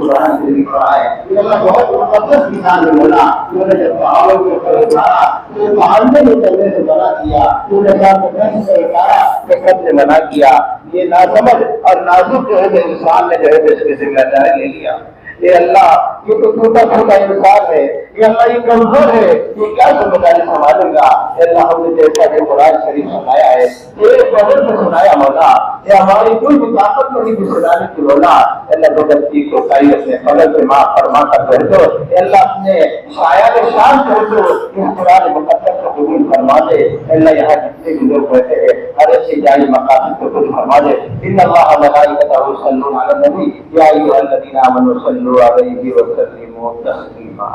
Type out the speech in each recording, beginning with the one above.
कुरान से लिखा है ये अल्लाह बहुत मुकद्दस किताब है मौला। तूने जब पहाड़ों के ऊपर उतारा तो पहाड़ में उतरने से मना किया, तूने कहा से उतारा तो सबसे मना किया। ये नासमझ और नाजुक जो है इंसान ने जो है इसकी जिम्मेदारी ले लिया। ये अल्लाह ये तो टूटा फूटा इंसान है, ये अल्लाह ये कमजोर है, ये क्या जिम्मेदारी संभालेगा। अल्लाह हमने जैसा कि कुरान शरीफ सुनाया है ये बदल से सुनाया मौला, ये हमारी कोई भी ताकत नहीं भी सुनाने की मौला। अल्लाह को गलती को सही अपने फलक से माफ फरमा कर कर दो। अल्लाह अपने शाया में शान कर दो, इस कुरान मुकद्दस को कबूल फरमा दे। अल्लाह यहाँ जितने भी लोग बैठे हैं हर एक जायज मकासद को कबूल फरमा दे। इन्नल्लाह व मलाइकतहु युसल्लूना अलन नबी या अय्युहल्लज़ीना आमनू सल्लू अलैहि व सल्लिमू तस्लीमा।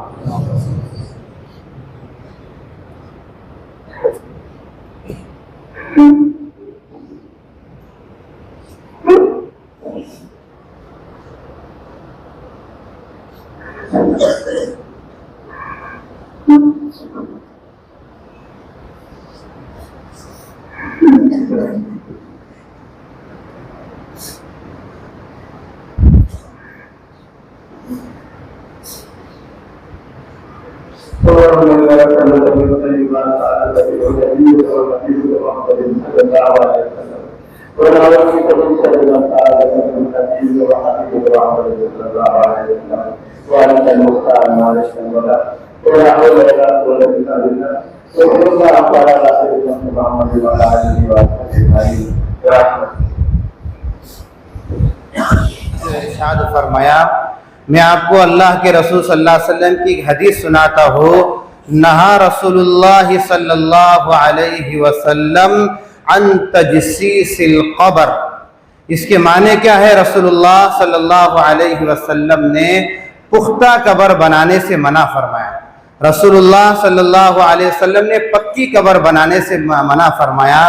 इरशाद फरमाया, मैं आपको अल्लाह के रसूल सल्लल्लाहु अलैहि वसल्लम की हदीस सुनाता हूँ। नहा रसूलुल्लाह सल्लल्लाहु अलैहि वसल्लम अन तजसीसिल क़ब्र। इसके माने क्या है? रसूलुल्लाह सल्लल्लाहु अलैहि वसल्लम ने पुख्ता कब्र बनाने से मना फरमाया। रसूलुल्लाह सल्लल्लाहु अलैहि वसल्लम ने पक्की कब्र बनाने से मना फरमाया।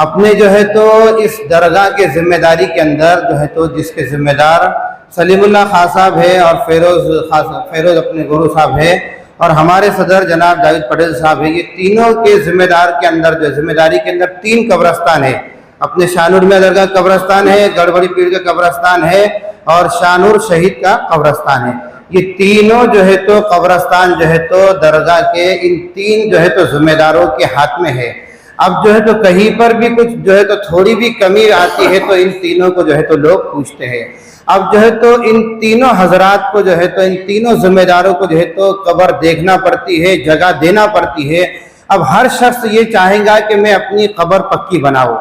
अपने जो है तो इस दरगाह के जिम्मेदारी के अंदर जो है तो जिसके जिम्मेदार सलीमुल्लाह खां साहब है और फेरोज अपने गुरु साहब है और हमारे सदर जनाब दाऊद पटेल साहब है, ये तीनों के जिम्मेदार के अंदर जो जिम्मेदारी के अंदर 3 कब्रस्तान है। अपने शाहनूर में दरगाह कब्रस्तान है, गड़बड़ी पीर का कब्रस्तान है और शाहनूर शहीद का कब्रस्तान है। ये तीनों जो है तो कब्रस्तान जो है तो दरगाह के इन 3 जो है तो जिम्मेदारों के हाथ में है। अब जो है तो कहीं पर भी कुछ जो है तो थोड़ी भी कमी आती है तो इन तीनों को जो है तो लोग पूछते हैं। अब जो है तो इन तीनों हजरात को जो है तो इन तीनों जिम्मेदारों को जो है तो कब्र देखना पड़ती है, जगह देना पड़ती है। अब हर शख्स ये चाहेगा कि मैं अपनी कब्र पक्की बनाऊं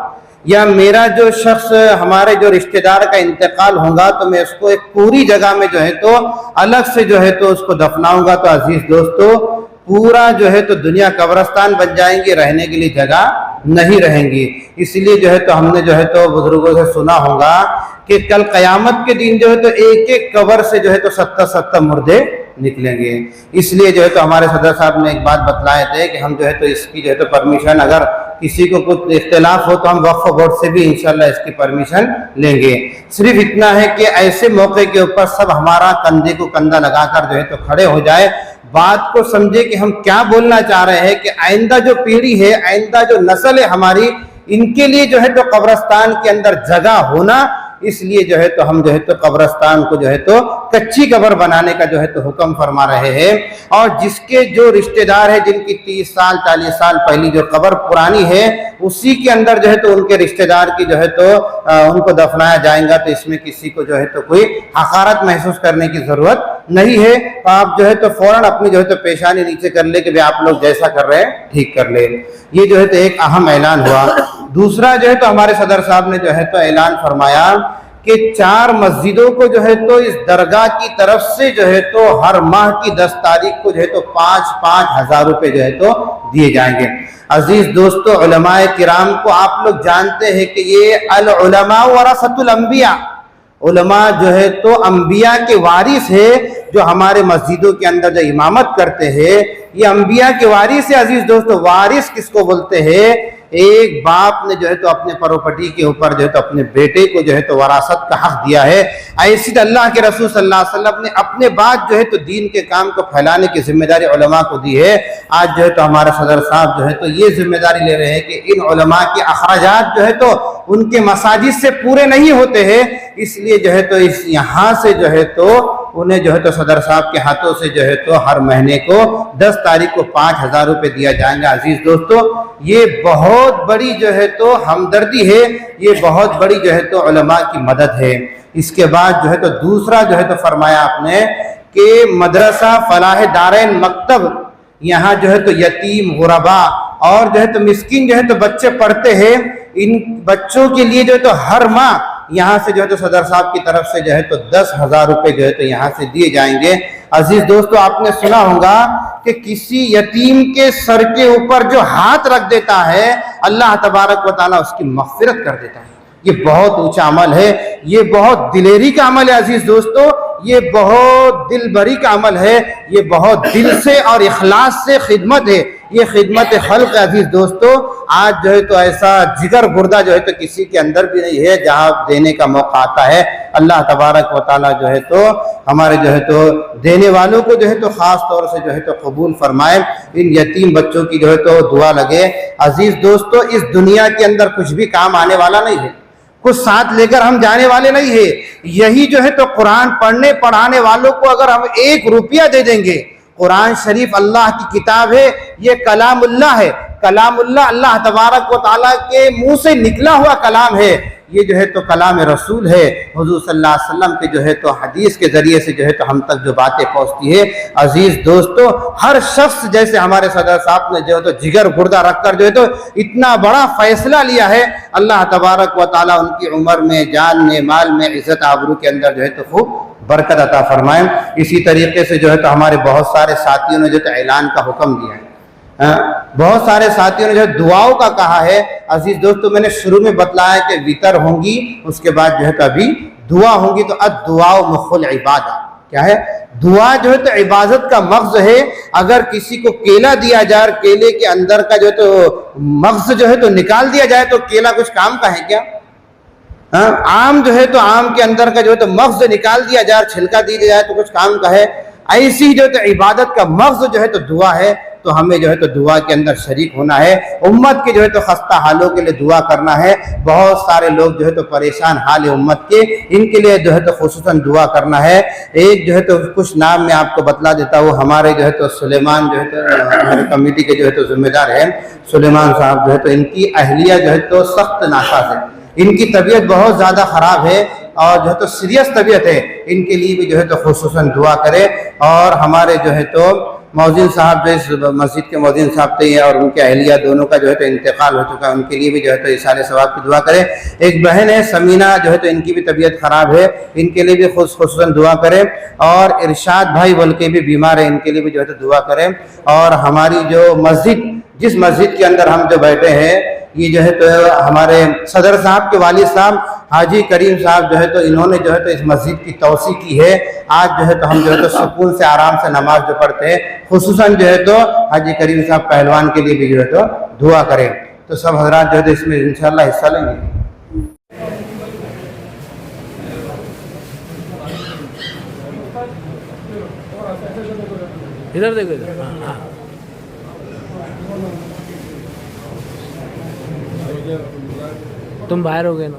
या मेरा जो शख्स हमारे जो रिश्तेदार का इंतकाल होगा तो मैं उसको एक पूरी जगह में जो है तो अलग से जो है तो उसको दफनाऊंगा। तो अजीज दोस्तों, पूरा जो है तो दुनिया कब्रस्तान बन जाएंगी, रहने के लिए जगह नहीं रहेंगी। इसलिए जो है तो हमने जो है तो बुजुर्गों से सुना होगा कि कल कयामत के दिन जो है तो एक एक कब्र से जो है तो 70-70 मुर्दे निकलेंगे। इसलिए जो है तो हमारे सदर साहब ने एक बात बतलाए थे कि हम जो है तो इसकी जो है तो परमिशन, अगर किसी को कुछ इख्तिलाफ हो तो हम वक्फ बोर्ड से भी इंशाल्लाह इसकी परमिशन लेंगे। सिर्फ इतना है कि ऐसे मौके के ऊपर सब हमारा कंधे को कंधा लगाकर जो है तो खड़े हो जाए, बात को समझे कि हम क्या बोलना चाह रहे हैं कि आइंदा जो पीढ़ी है, आइंदा जो नस्ल है हमारी, इनके लिए जो है तो कब्रस्तान के अंदर जगह होना, इसलिए जो है तो हम जो है तो कब्रस्तान को जो है तो कच्ची कब्र बनाने का जो है तो हुक्म फरमा रहे हैं। और जिसके जो रिश्तेदार है जिनकी 30 साल 40 साल पहली जो कब्र पुरानी है उसी के अंदर जो है तो उनके रिश्तेदार की जो है तो उनको दफनाया जाएगा। तो इसमें किसी को जो है तो कोई हकारत महसूस करने की जरूरत नहीं है। तो आप जो है तो फौरन अपनी जो है तो पेशानी नीचे कर ले कि भाई आप लोग जैसा कर रहे हैं ठीक कर ले। ये जो है तो एक अहम ऐलान हुआ। दूसरा जो है तो हमारे सदर साहब ने जो है तो ऐलान फरमाया कि 4 मस्जिदों को जो है तो इस दरगाह की तरफ से जो है तो हर माह की 10 तारीख को जो है तो 5-5 हज़ार रुपए जो है तो दिए जाएंगे। अजीज दोस्तों, उलमाए किराम को आप लोग जानते हैं कि ये अल उलमा वरसतुल अंबिया, उलमा जो है तो अंबिया के वारिस है। जो हमारे मस्जिदों के अंदर जो इमामत करते हैं ये अंबिया के वारिस है। अजीज दोस्तों, वारिस किसको बोलते हैं? एक बाप ने जो है तो अपने प्रॉपर्टी के ऊपर जो है तो अपने बेटे को जो है तो वरासत का हक दिया है। ऐसी अल्लाह के रसूल सल्लल्लाहु अलैहि वसल्लम ने अपने बाद जो है तो दीन के काम को फैलाने की जिम्मेदारी उलमा को दी है। आज जो है तो हमारे सदर साहब जो है तो ये जिम्मेदारी ले रहे हैं कि इन उलमा के अखराजात जो है तो उनके मसाजिद से पूरे नहीं होते हैं, इसलिए जो है तो इस यहाँ से जो है तो उन्हें जो है तो सदर साहब के हाथों से जो है तो हर महीने को 10 तारीख को 5,000 रुपये दिया जाएंगे। अजीज दोस्तों, ये बहुत बड़ी जो है तो हमदर्दी है, ये बहुत बड़ी जो है तो उलमा की मदद है। इसके बाद जो है तो दूसरा जो है तो फरमाया आपने कि मदरसा फलाह दारैन मकतब, यहाँ जो है तो यतीम गुरबा और जो है तो मिस्किन जो है तो बच्चे पढ़ते हैं, इन बच्चों के लिए जो है तो हर माह यहाँ से जो है तो सदर साहब की तरफ से जो है तो 10,000 रुपये जो है तो यहाँ से दिए जाएंगे। अजीज दोस्तों, आपने सुना होगा कि किसी यतीम के सर के ऊपर जो हाथ रख देता है अल्लाह तबारक व तआला उसकी मग़फ़िरत कर देता है। ये बहुत ऊंचा अमल है, ये बहुत दिलेरी का अमल है। अजीज दोस्तों, ये बहुत दिल भरी का अमल है, ये बहुत दिल से और इखलास से खिदमत है, ये खिदमत खल्क़ है। अजीज दोस्तों, आज जो है तो ऐसा जिगर गुर्दा जो है तो किसी के अंदर भी नहीं है जहाँ देने का मौका आता है। अल्लाह तबारक व तआला जो है तो हमारे जो है तो देने वालों को जो है तो ख़ास तौर से जो है तो कबूल फरमाए, इन यतीम बच्चों की जो है तो दुआ लगे। अजीज दोस्तों, इस दुनिया के अंदर कुछ भी काम आने वाला नहीं है, कुछ साथ लेकर हम जाने वाले नहीं है। यही जो है तो कुरान पढ़ने पढ़ाने वालों को अगर हम 1 रुपया दे देंगे, कुरान शरीफ अल्लाह की किताब है, ये कलामुल्लाह है, कलामुल्लाह अल्लाह तबारक व तआला के मुंह से निकला हुआ कलाम है, ये जो है तो कलाम रसूल है। हुजूर सल्लल्लाहु अलैहि वसल्लम के जो है तो हदीस के ज़रिए से जो है तो हम तक जो बातें पहुँचती है। अजीज़ दोस्तों, हर शख्स जैसे हमारे सदर साहब ने जो है तो जिगर गुर्दा रखकर जो है तो इतना बड़ा फैसला लिया है, अल्लाह तबारक व तआला उनकी उम्र में, जान में, माल में, इज़्ज़त आबरू के अंदर जो है तो खूब बरकत अता फरमाएं। इसी तरीके से जो है तो हमारे बहुत सारे साथियों ने जो तो ऐलान का हुक्म दिया है, बहुत सारे साथियों ने जो दुआओं का कहा है। अजीज दोस्तों, मैंने शुरू में बतलाया कि वितर होंगी, उसके बाद जो है तो अभी दुआ होंगी। तो दुआ मुखुल इबादा क्या है? दुआ जो है तो इबादत का मग़ज़ है। अगर किसी को केला दिया जाए और केले के अंदर का जो है तो मग़ज़ जो है तो निकाल दिया जाए तो केला कुछ काम का है क्या? आम जो है तो आम के अंदर का जो है तो मग़ज़ निकाल दिया जाए, छिलका दिया जाए तो कुछ काम का है? ऐसी जो है तो इबादत का मग़ज़ जो है तो दुआ है। तो हमें जो है तो दुआ के अंदर शरीक होना है, उम्मत के जो है तो खस्ता हालों के लिए दुआ करना है। बहुत सारे लोग जो है तो परेशान हाल है उम्मत के, इनके लिए जो है तो खुसूसन दुआ करना है। एक जो है तो कुछ नाम मैं आपको बतला देता हूँ। हमारे जो है तो सुलेमान जो है तो हमारे कमेटी के जो है तो जिम्मेदार हैं सुलेमान साहब, जो है तो इनकी अहलिया जो है तो सख्त नासाज है, इनकी तबीयत बहुत ज़्यादा ख़राब है और जो है तो सीरियस तबीयत है। इनके लिए भी जो है तो खुसूसन दुआ करें। और हमारे जो है तो मौज़िन साहब जो इस मस्जिद के मौज़िन साहब थे और उनके अहलिया दोनों का जो है तो इंतकाल हो चुका है, उनके लिए भी जो है तो इसाले सवाब की दुआ करें। एक बहन है समीना, जो है तो इनकी भी तबीयत ख़राब है, इनके लिए भी खुसूसन दुआ करें। और इरशाद भाई बोल के भी बीमार है, इनके लिए भी जो है तो दुआ करें। और हमारी जो मस्जिद, जिस मस्जिद के अंदर हम जो बैठे हैं, ये जो है तो हमारे सदर साहब के वालिद साहब हाजी करीम साहब जो है तो इन्होंने जो है तो इस मस्जिद की तौसी की है। आज जो है तो हम जो है तो सुकून से आराम से नमाज जो पढ़ते हैं, खुसूसन जो है तो हाजी करीम साहब पहलवान के लिए भी जो है तो दुआ करें। तो सब हजरात जो है तो इसमें इंशाअल्लाह हिस्सा लेंगे। इधर देखो, इधर। हाँ। तुम बाहर हो गए ना?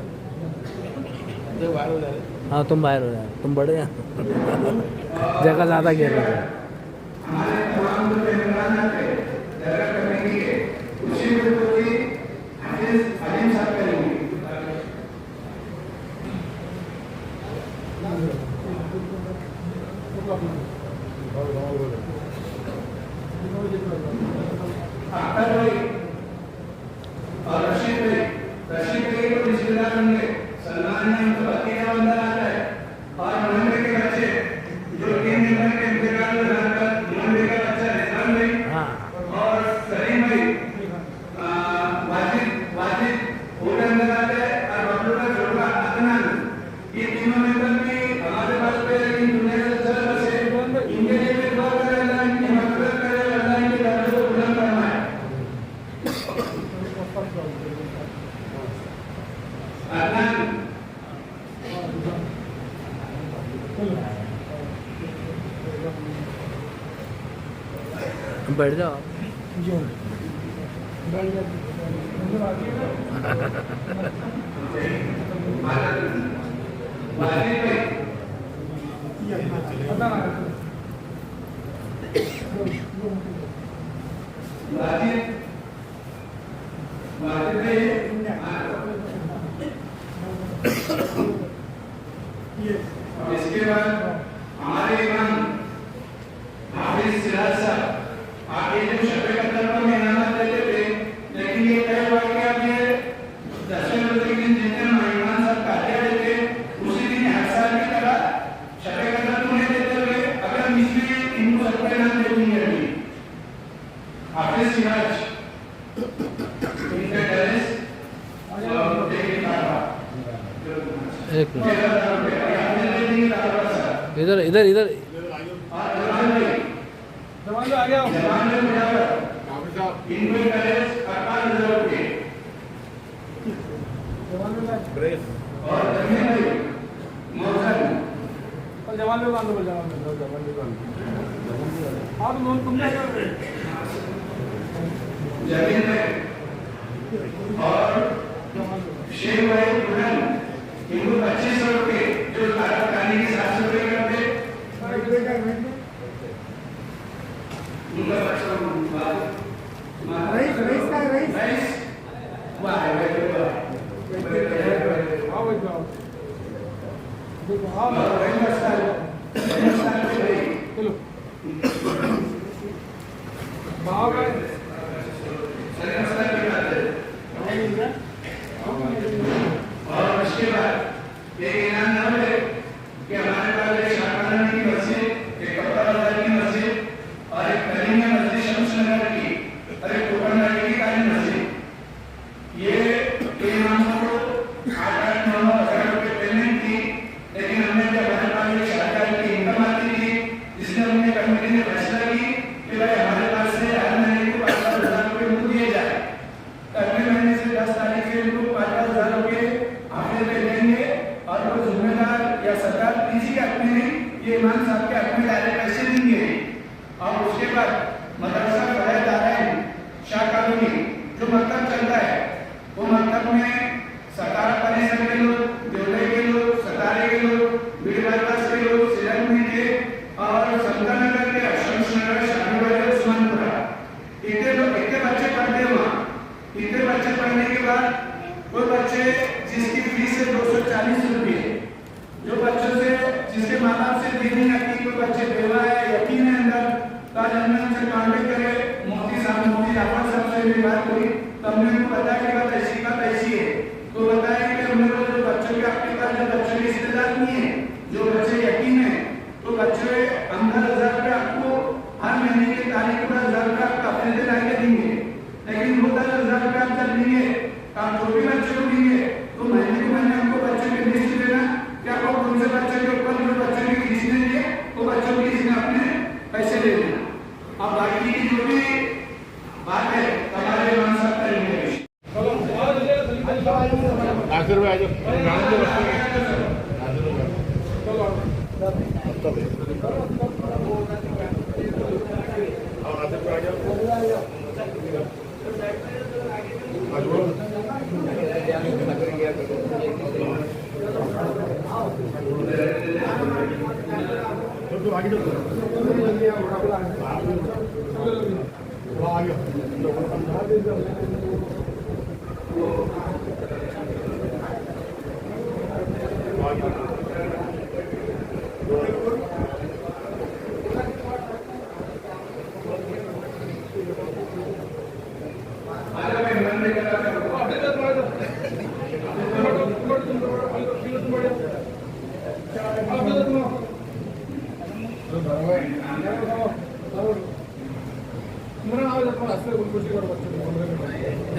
हाँ, तुम बाहर हो जाए, तुम बड़े हैं, जगह ज़्यादा घेर रहे थे। बैठ जाओ। इसके बाद हमारे इमाम हाफिज सिराज साहब आगे जो शबे कदर पर मेहनत देते थे, लेकिन ये कई वाकया में 10वें रोजे के दिन जितने मेहमान साहब काटे थे, उसी दिन हर साल की तरह शबे कदर उन्हें देते हुए अगर इसमें इनको सबके नाम दे देंगे अभी हाफिज सिराज इनका ड्रेस और देखिए एक मिनट इधर इधर इधर आ गया जवान लोग जमीन में और शेर भाई दुल्हन इनको 2500 रुपये जो खाने की 700 रुपये करते उनका और उसके बाद ये इनाम न मिले कि हमारे पास एक शाहबाना की मस्जिद, एक कपड़ा की मस्जिद और एक कलीमिया मस्जिद शमशनगर की और एक कोपरनगर की काली मस्जिद। ये इमामों को 8-9 हज़ार रुपये पेमेंट थी, लेकिन हमने जब हमारे पास एक शाहबाना की इनकम आती थी, इसलिए हमने कमेटी ने फैसला की कि भाई हमारे पास से हर महीने को 5,000 रुपये मुझे दिए जाए। अगले महीने से 10 तारीख से इनको 5,000 रुपये हाफिज पे देंगे और वो जिम्मेदार या सरकार किसी के हक में नहीं, ये इमाम साहब के हक में डायरेक्ट पैसे देंगे। और उसके बाद मदरसा पढ़ाया जा रहा है शाह कॉलोनी जो मकतब चल रहा है, वो मकतब में सतारा परिसर के लोग, देवले के लोग, सतारे के लोग, बीड़ बाईपास के लोग, सिलक में के और संतनगर के शमशनगर, शाहीबाग, उस्मानपुरा इतने बच्चे पढ़ते वहाँ। इतने बच्चे पढ़ने के बाद वो बच्चे जिसकी फीस है 240 रुपये, जो बच्चों से जिसके माँ बाप से दी नहीं आती, कोई बच्चे बेवा है, यकीन है अंदर, तो आज हमने उनसे कांटेक्ट करे, मोदी जाफर साहब से भी बात हुई, तो हमने उनको बताया कि बात ऐसी है, तो बताया कि हमने जो बच्चों के आपके पास जो बच्चों की रिश्तेदार नहीं है, जो बच्चे यकीन है, तो बच्चे 15,000 रुपये आपको हर महीने की तारीख के बाद 1,000 रुपये आपको अपने से लाके देंगे। लेकिन वो 10,000 रुपये आप जब लेंगे, आप जो भी बच्चे को देंगे, तो महीने के महीने हमको बच्चों की लिस्ट देना कि आपको कौन से बच्चे के ऊपर जो बच्चों की फीस देंगे, वो बच्चों की इसमें अपने पैसे ले लेना। अब बाकी की जो भी बात है हमारे इमाम साहब करेंगे।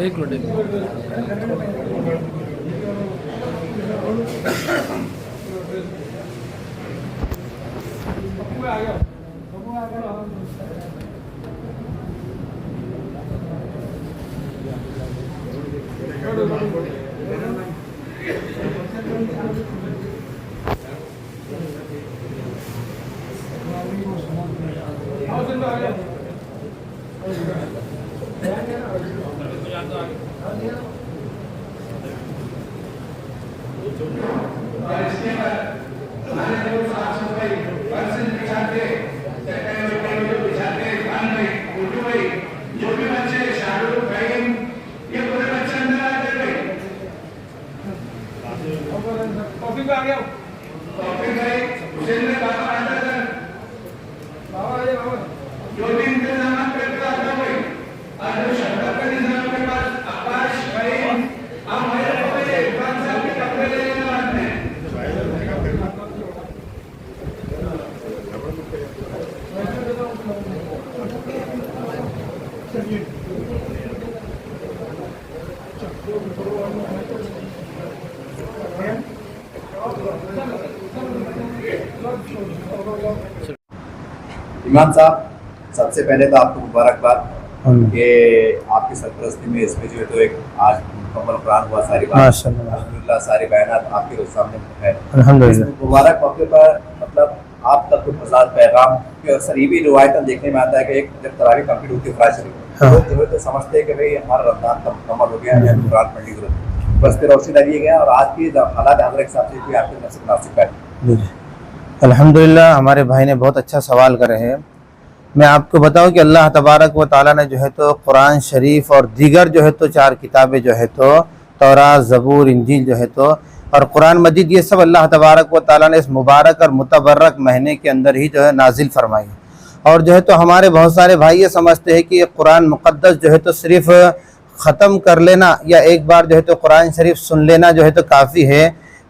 एक मिनट एक और इसके बाद हमारे जो साफ सफाई फर्श बिछाते, चटाई जो बिछाते, खान भाई, गुड्डू भाई, जो भी बच्चे शाहरुख भाई, ये पूरे बच्चे अंदर आते भाई। कॉफी पे आ गया, कॉफी भाई हुसैन में बाबा आता था, बाबा जो भी इंतजाम करता था भाई, आज जो शब्द का निजाम के पास आकाश भाई, आप हमारे इरफान साहब के कपड़े ले लेना बाद में। इमाम साहब, सबसे पहले तो आपको मुबारकबाद कि आपकी सरपरस्ती में इसमें जो है तो एक आज मुकम्मल कुरान हुआ, सारी बात अल्हम्दुलिल्लाह, सारी बयानात आपके सामने है अल्हम्दुलिल्लाह। मुबारक मौके पर मतलब आप तक कुछ मज़ाद पैगाम की अक्सर ये भी रिवायत देखने में आता है कि एक जब तरावी कंप्लीट होती है फ़राज शरीफ, लोग जो है तो समझते हैं कि भाई हमारा रमज़ान का मुकम्मल हो गया, कुरान पढ़ने की जरूरत बस फिर रोशनी लगी गया। और आज की हालात हज़रत के हिसाब से भी आपके नसीब मुनासिब है। अल्हम्दुलिल्लाह, हमारे भाई ने बहुत अच्छा सवाल करे हैं। मैं आपको बताऊं कि अल्लाह तबारक व ताला ने जो है तो कुरान शरीफ और दीगर जो है तो 4 किताबें जो है तो तौरात, ज़बूर, इंजील जो है तो और कुरान मजीद, ये सब अल्लाह तबारक व ताला ने इस मुबारक और मुतबर्रक महीने के अंदर ही जो है नाजिल फरमाई। और जो है तो हमारे बहुत सारे भाई ये समझते हैं कि ये कुरान मुक़द्दस जो है तो सिर्फ़ ख़त्म कर लेना या एक बार जो है तो कुरान शरीफ सुन लेना जो है तो काफ़ी है,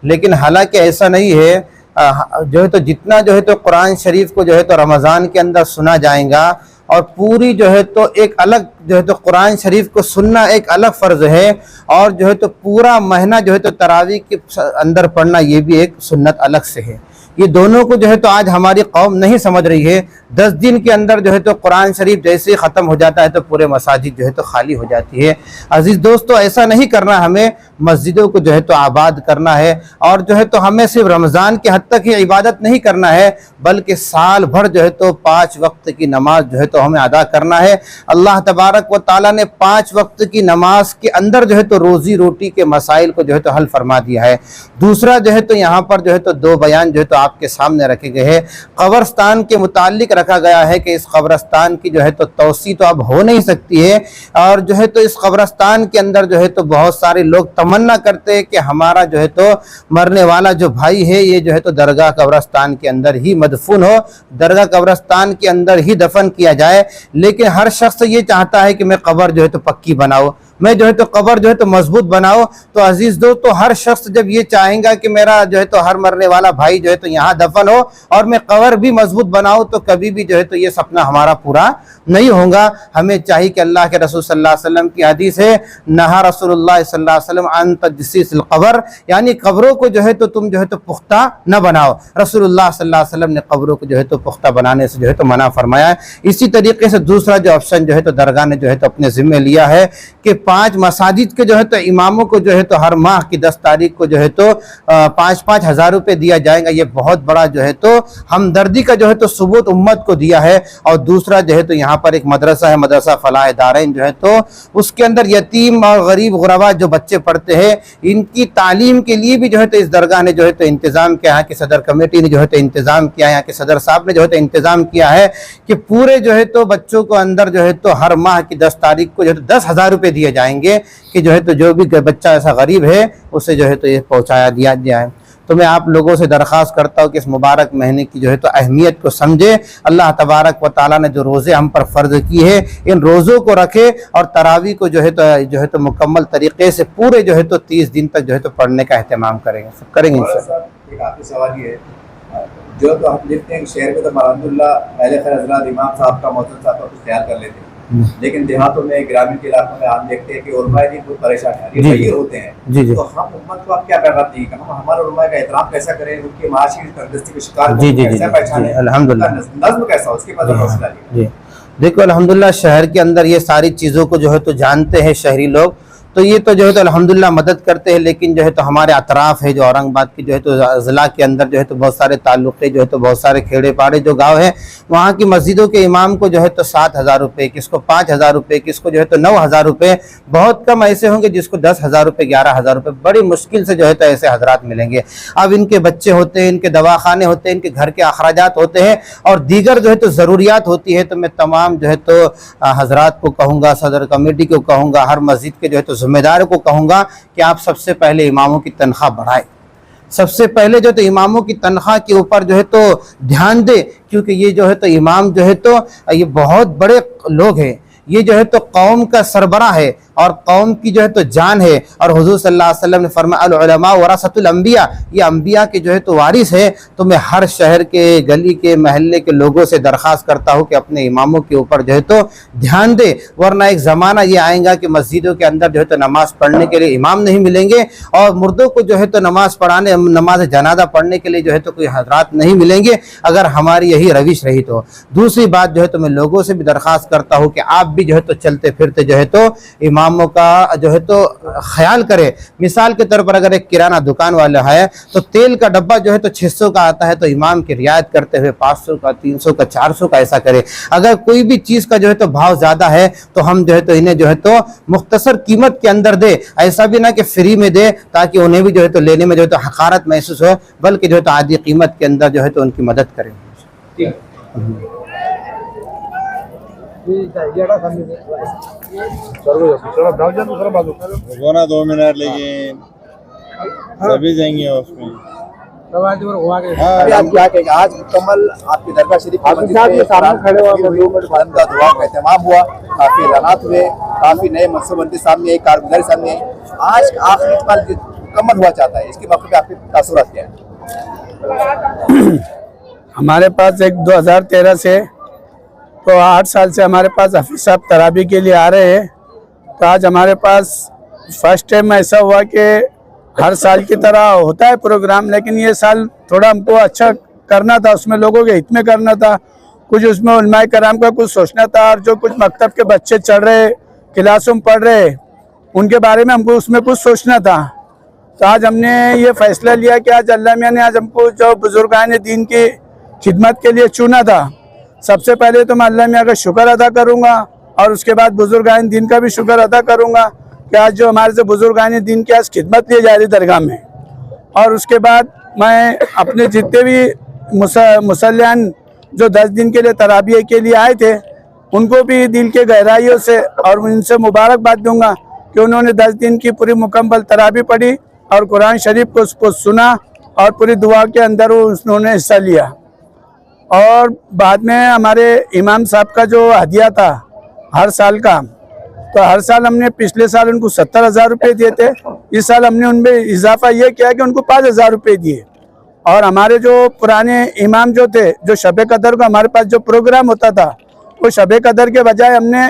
लेकिन हालांकि ऐसा नहीं है। जो है तो जितना जो है तो कुरान शरीफ को जो है तो रमज़ान के अंदर सुना जाएगा और पूरी जो है तो एक अलग जो है तो कुरान शरीफ को सुनना एक अलग फ़र्ज़ है, और जो है तो पूरा महीना जो है तो तरावी के अंदर पढ़ना ये भी एक सुन्नत अलग से है। ये दोनों को जो है तो आज हमारी कौम नहीं समझ रही है। 10 दिन के अंदर जो है तो कुरान शरीफ जैसे ही ख़त्म हो जाता है तो पूरे मसाजिद जो है तो खाली हो जाती है। अजीज़ दोस्तों, ऐसा नहीं करना, हमें मस्जिदों को जो है तो आबाद करना है, और जो है तो हमें सिर्फ रमज़ान के हद तक ही इबादत नहीं करना है, बल्कि साल भर जो है तो 5 वक्त की नमाज जो है तो हमें अदा करना है। अल्लाह तबारक व ताला ने 5 वक्त की नमाज के अंदर जो है तो रोज़ी रोटी के मसाइल को जो है तो हल फरमा दिया है। दूसरा जो है तो यहाँ पर जो है तो 2 बयान जो है तो आपके सामने रखे गए हैं। कब्रस्तान के मुतालिक रखा गया है कि इस कब्रस्तान की जो है तो तौसी तो अब हो नहीं सकती है, और जो है तो इस कब्रस्तान के अंदर जो है तो बहुत सारे लोग तमन्ना करते हैं कि हमारा जो है तो मरने वाला जो भाई है ये जो है तो दरगाह कब्रस्तान के अंदर ही मदफून हो, दरगाह कब्रस्तान के अंदर ही दफन किया जाए। लेकिन हर शख्स ये चाहता है कि मैं कब्र जो है तो पक्की बनाओ, मैं जो है तो कब्र जो है तो मजबूत बनाओ। तो अजीज दोस्तों, तो हर शख्स जब ये चाहेगा कि मेरा जो है तो हर मरने वाला भाई जो है तो यहाँ दफन हो और मैं कब्र भी मजबूत बनाऊं, तो कभी भी जो है तो ये सपना हमारा पूरा नहीं होगा। हमें चाहिए कि अल्लाह के रसूल सल्लल्लाहु अलैहि वसल्लम की हदीस है, नहा रसूलुल्लाह सल्लल्लाहु अलैहि वसल्लम अन तजस्सीसिल क़ब्र, यानी कब्रों को जो है तो तुम जो है तो पुख्ता न बनाओ। रसूलुल्लाह सल्लल्लाहु अलैहि वसल्लम ने कब्रों को जो है तो पुख्ता बनाने से जो है तो मना फरमाया है। इसी तरीके से दूसरा जो ऑप्शन जो है तो दरगाह ने जो है तो अपने जिम्मे लिया है कि 5 मसाजिद के जो है तो इमामों को जो है तो हर माह की 10 तारीख को जो है तो 5-5 हज़ार रुपये दिया जाएगा। ये बहुत बड़ा जो है तो हमदर्दी का जो है तो सबूत उम्मत को दिया है। और दूसरा जो है तो यहाँ पर एक मदरसा है, मदरसा फलाह दारैन जो है तो उसके अंदर यतीम और गरीब गुरबा जो बच्चे पढ़ते हैं, इनकी तालीम के लिए भी जो है तो इस दरगाह ने जो है तो इंतज़ाम किया, यहाँ की सदर कमेटी ने जो है तो इंतज़ाम किया, यहाँ के सदर साहब ने जो है तो इंतज़ाम किया है कि पूरे जो है तो बच्चों को अंदर जो है तो हर माह की 10 तारीख को जो है तो 10,000 रुपये दिए जाएंगे कि जो है तो जो भी बच्चा ऐसा गरीब है उसे जो है तो ये पहुँचाया दिया जाए। तो मैं आप लोगों से दरख्वास्त करता हूँ कि इस मुबारक महीने की जो है तो अहमियत को समझे। अल्लाह तबारक व ताला ने जो रोज़े हम पर फ़र्ज़ किए हैं, इन रोज़ों को रखे और तरावी को जो है तो मुकम्मल तरीके से पूरे जो है तो 30 दिन तक जो है तो पढ़ने का एहतमाम करेंगे, सब करेंगे इंशाअल्लाह। एक आपकी सवाल ये है, जो तो हम देखते हैं शहर में तो अल्हम्दुलिल्लाह अहले खैर हज़रात इमाम साहब का, मौजूद साहब का कुछ ख्याल कर लेते हैं, लेकिन देहातों में, ग्रामीण के इलाकों में हम देखते हैं कि उलमाए दीन बहुत परेशान है, ये फकीर होते हैं। तो हम उम्मत को आप क्या पैगाम देंगे कि हम हमारे उलमाए का एहतराम कैसा करें, उनकी माशी तंदुरुस्ती के शिकार कैसे पहचानें, अल्हम्दुलिल्लाह नज़्म कैसा हो, उसके बाद देखो अल्हम्दुलिल्लाह शहर के अंदर ये सारी चीज़ों को जो है तो जानते हैं शहरी लोग, तो ये तो जो है तो अल्हम्दुलिल्लाह मदद करते हैं, लेकिन जो है तो हमारे अतराफ़ है, जो औरंगाबाद की जो है तो ज़िला के अंदर जो है तो बहुत सारे ताल्लुक़े जो है तो बहुत सारे खेड़े पाड़े जो गाँव हैं, वहाँ की मस्जिदों के इमाम को जो है तो 7,000 रुपये, किसको 5,000 रुपये, किसको जो है तो 9,000 रुपये, बहुत कम ऐसे होंगे जिसको 10,000 रुपये, 11,000 रुपये, बड़ी मुश्किल से जो है तो ऐसे हजरात मिलेंगे। अब इनके बच्चे होते हैं, इनके दवाखाने होते हैं, इनके घर के अखराजात होते हैं और दीगर जो है तो ज़रूरियात होती है। तो मैं तमाम जो है तो हजरात को कहूँगा, सदर कमेटी को कहूँगा, हर मस्जिद के जो है तो ज़िम्मेदार को कहूँगा कि आप सबसे पहले इमामों की तनख्वाह बढ़ाएं, सबसे पहले जो तो इमामों की तनख्वाह के ऊपर जो है तो ध्यान दे, क्योंकि ये जो है तो इमाम जो है तो ये बहुत बड़े लोग हैं, ये जो है तो कौम का सरबरा है और कौम की जो है तो जान है। और हुजूर सल्लल्लाहु अलैहि वसल्लम ने फरमाया अल उलमा वरासतुल अंबिया, ये अंबिया के जो है तो वारिस है। तो मैं हर शहर के, गली के, महल्ले के लोगों से दरख्वास्त करता हूँ कि अपने इमामों के ऊपर जो है तो ध्यान दे, वरना एक ज़माना ये आएगा कि मस्जिदों के अंदर जो है तो नमाज़ पढ़ने के लिए इमाम नहीं मिलेंगे और मुर्दों को जो है तो नमाज़ पढ़ाने, नमाज जनाजा पढ़ने के लिए जो है तो कोई हजरात नहीं मिलेंगे, अगर हमारी यही रविश रही तो। दूसरी बात जो है तो मैं लोगों से भी दरख्वास्त करता हूँ कि आप भी जो है तो चलते फिरते जो है तो इमामों का जो है तो ख्याल करें। मिसाल के तौर पर अगर एक किराना दुकान वाला है तो तेल का डब्बा जो है तो 600 का आता है, तो इमाम की रियायत करते हुए 500 का, 300 का, 400 का ऐसा करे। अगर कोई भी चीज़ का जो है तो भाव ज़्यादा है तो हम जो है तो इन्हें जो है तो मुख्तसर कीमत के अंदर दे, ऐसा भी ना कि फ्री में दे, ताकि उन्हें भी जो है तो लेने में जो है तो हक़ारत महसूस हो, बल्कि जो है तो आधी कीमत के अंदर जो है तो उनकी मदद करें। ना 2 मिनट, लेकिन सभी जाएंगे उसमें। आप क्या कहेंगे, आज मुकम्मल आपकी दरगाह शरीफ के सामने खड़े दुआ का एहतमाम हुआ, काफी ऐलानात हुए, काफी नए मनसूबबंदी सामने आई, कारगुजारी सामने आई, आज आखिरी पल मुकम्मल हुआ चाहता है, इसके मौके पे आपके तासुरात क्या है? हमारे पास एक 2013 से तो 8 साल से हमारे पास हफीज साहब तराबी के लिए आ रहे हैं। तो आज हमारे पास फर्स्ट टाइम ऐसा हुआ कि हर साल की तरह होता है प्रोग्राम, लेकिन ये साल थोड़ा हमको अच्छा करना था, उसमें लोगों के हित में करना था, कुछ उसमें उलमाए कराम का कुछ सोचना था, और जो कुछ मकतब के बच्चे चढ़ रहे, क्लासों में पढ़ रहे, उनके बारे में हमको उसमें कुछ सोचना था। तो आज हमने ये फैसला लिया कि आज अल्लाह मियाँ ने आज हमको जो बुजुर्गान दीन की खिदमत के लिए चुना था। सबसे पहले तो मैं अल्लाह मियाँ का शुक्र अदा करूँगा और उसके बाद बुजुर्गान दीन का भी शुक्र अदा करूँगा कि आज जो हमारे से बुजुर्गान दीन की आज खिदमत ली जा रही दरगाह में। और उसके बाद मैं अपने जितने भी मुसल्लियान जो 10 दिन के लिए तराबिया के लिए आए थे, उनको भी दिल के गहराइयों से और उनसे मुबारकबाद दूंगा कि उन्होंने 10 दिन की पूरी मुकम्मल तराबी पढ़ी और कुरान शरीफ को उसको सुना और पूरी दुआ के अंदर उन्होंने हिस्सा लिया। और बाद में हमारे इमाम साहब का जो हदिया था हर साल का, तो हर साल हमने पिछले साल उनको 70,000 रुपये दिए थे, इस साल हमने उनमें इजाफा ये किया कि उनको 5,000 रुपये दिए। और हमारे जो पुराने इमाम जो थे, जो शब कदर का हमारे पास जो प्रोग्राम होता था, वो शब कदर के बजाय हमने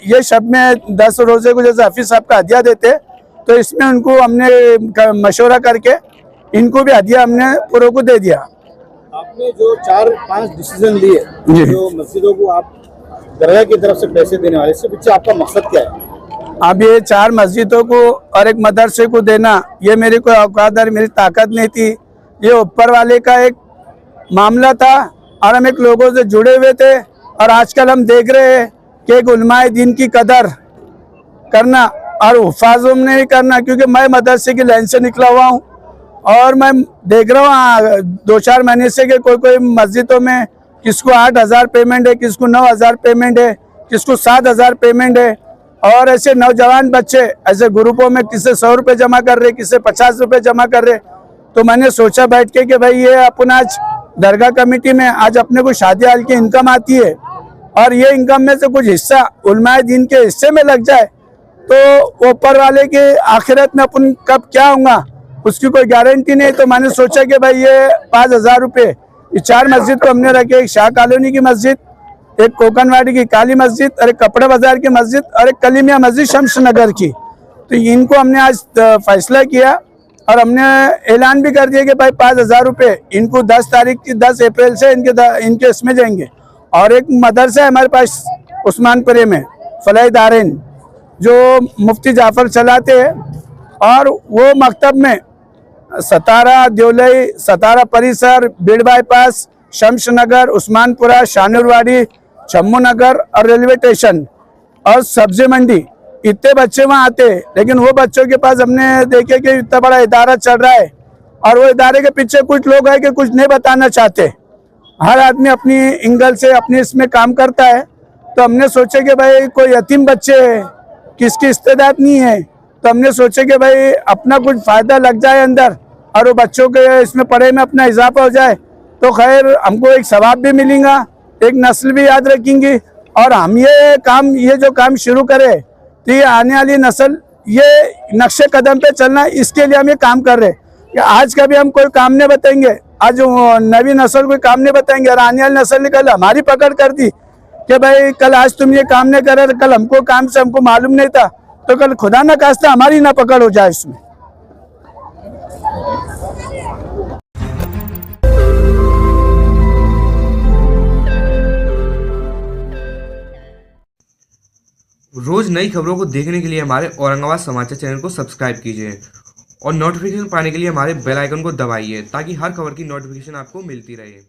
ये शब में 10 रोज़े को जैसे हफीज साहब का हदिया देते, तो इसमें उनको हमने मशवरा करके इनको भी हदिया हमने पूरों को दे दिया। आपने जो 4-5 डिसीजन लिए, जो मस्जिदों को आप दरगाह की तरफ से पैसे देने वाले, इससे पीछे आपका मकसद क्या है? अब ये 4 मस्जिदों को और एक मदरसे को देना, ये मेरी कोई औकात और मेरी ताकत नहीं थी, ये ऊपर वाले का एक मामला था और हम एक लोगों से जुड़े हुए थे। और आजकल हम देख रहे हैं कि एक उलमाए दीन की कदर करना और हुफाजों में नहीं करना, क्योंकि मैं मदरसे की लाइन से निकला हुआ हूँ और मैं देख रहा हूँ 2-4 महीने से कि कोई मस्जिदों में किसको 8,000 पेमेंट है, किसको 9,000 पेमेंट है, किसको 7,000 पेमेंट है। और ऐसे नौजवान बच्चे ऐसे ग्रुपों में किसे 100 रुपये जमा कर रहे, किसे 50 रुपये जमा कर रहे। तो मैंने सोचा बैठ के कि भाई ये अपन आज दरगाह कमेटी में आज अपने को शादी हाल की इनकम आती है और ये इनकम में से कुछ हिस्सा उलमाए दीन के हिस्से में लग जाए, तो ऊपर वाले के आखिरत में अपन कब क्या होगा उसकी कोई गारंटी नहीं। तो मैंने सोचा कि भाई ये 5,000 रुपये ये 4 मस्जिद को हमने रखे, एक शाह कॉलोनी की मस्जिद, एक कोकनवाड़ी की काली मस्जिद और एक कपड़ा बाजार की मस्जिद और एक कलीमिया मस्जिद शम्स नगर की। तो इनको हमने आज फैसला किया और हमने ऐलान भी कर दिया कि भाई 5,000 रुपये इनको 10 अप्रैल से इनके इसमें जाएंगे। और एक मदरसा है हमारे पास उस्मानपुरे में फलाह दारिन, जो मुफ्ती जाफ़र चलाते हैं, और वो मकतब में सतारा, देवलई, सतारा परिसर, बीड़ बाईपास, शमशनगर, उस्मानपुरा, शानूरवाड़ी, चम्मू नगर और रेलवे स्टेशन और सब्जी मंडी, इतने बच्चे वहाँ आते हैं। लेकिन वो बच्चों के पास हमने देखे कि इतना बड़ा इदारा चल रहा है और वो इदारे के पीछे कुछ लोग हैं कि कुछ नहीं बताना चाहते। हर आदमी अपनी एंगल से अपनी इसमें काम करता है। तो हमने सोचे कि भाई कोई यतीम बच्चे किसकी इस्तेदाद नहीं है, तो हमने सोचे कि भाई अपना कुछ फ़ायदा लग जाए अंदर और वो बच्चों के इसमें पढ़ाई में अपना इजाफा हो जाए, तो खैर हमको एक सवाब भी मिलेगा, एक नस्ल भी याद रखेंगी। और हम ये जो काम शुरू करें तो ये आने वाली नस्ल ये नक्शे कदम पे चलना, इसके लिए हम ये काम कर रहे हैं कि आज कभी हम कोई काम नहीं बताएंगे, आज नवी नस्ल कोई काम नहीं बताएंगे और आने वाली नस्ल ने कल हमारी पकड़ कर दी कि भाई कल आज तुम ये काम नहीं कर रहे, कल हमको काम से हमको मालूम नहीं था, तो कल खुदा ना खास्ता हमारी ना पकड़ हो जाए इसमें। रोज नई खबरों को देखने के लिए हमारे औरंगाबाद समाचार चैनल को सब्सक्राइब कीजिए और नोटिफिकेशन पाने के लिए हमारे बेल आइकन को दबाइए ताकि हर खबर की नोटिफिकेशन आपको मिलती रहे।